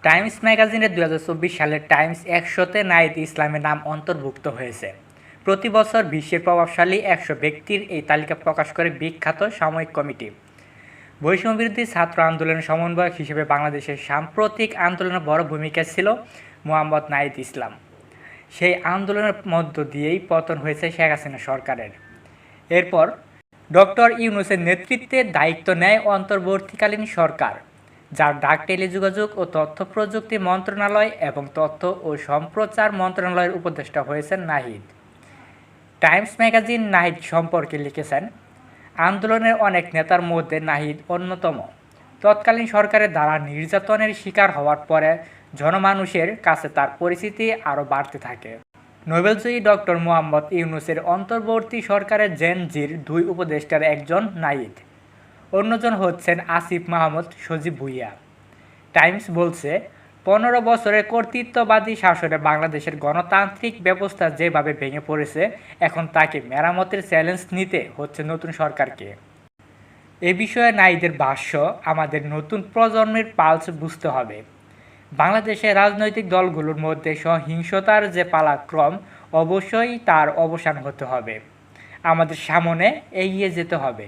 Times ম্যাগাজিনের ২০২৪ সালের Times ১০০-তে Nahid ইসলামের নাম অন্তর্ভুক্ত হয়েছে। প্রতি বছর বিশ্বের প্রভাবশালী ১০০ ব্যক্তির এই তালিকা প্রকাশ করে বিখ্যাত সাময়িক কমিটি। বৈষম্যবিরোধী ছাত্র আন্দোলনের সমন্বয়ক হিসেবে বাংলাদেশের সাম্প্রতিক আন্দোলনে বড় ভূমিকা ছিল মোহাম্মদ নাহিদ ইসলাম। সেই আন্দোলনের মধ্য দিয়েই পতন হয়েছে শেখ হাসিনা সরকারের। এরপর ডক্টর ইউনূসের নেতৃত্বে দায়িত্ব নেয় অন্তর্বর্তীকালীন সরকার, যার ডাক, টেলিযোগাযোগ ও তথ্য প্রযুক্তি মন্ত্রণালয় এবং তথ্য ও সম্প্রচার মন্ত্রণালয়ের উপদেষ্টা হয়েছেন নাহিদ। টাইমস ম্যাগাজিন নাহিদ সম্পর্কে লিখেছেন, আন্দোলনের অনেক নেতার মধ্যে নাহিদ অন্যতম। তৎকালীন সরকারের দ্বারা নির্যাতনের শিকার হওয়ার পরে জনমানুষের কাছে তার পরিচিতি আরও বাড়তে থাকে। নোবেলজয়ী ডক্টর মোহাম্মদ ইউনূসের অন্তর্বর্তী সরকারের জেন-জির ২ উপদেষ্টার একজন নাহিদ, অন্যজন হচ্ছেন আসিফ মাহমুদ সজীব ভুঁইয়া। টাইমস বলছে, ১৫ বছরের কর্তৃত্ববাদী শাসনে বাংলাদেশের গণতান্ত্রিক ব্যবস্থা যেভাবে ভেঙে পড়েছে, এখন তাকে মেরামতের চ্যালেঞ্জ নিতে হচ্ছে নতুন সরকারকে। এ বিষয়ে নাহিদের ভাষ্য, আমাদের নতুন প্রজন্মের পালস বুঝতে হবে। বাংলাদেশের রাজনৈতিক দলগুলোর মধ্যে সহিংসতার যে পালাক্রম, অবশ্যই তার অবসান হতে হবে। আমাদের সামনে এগিয়ে যেতে হবে।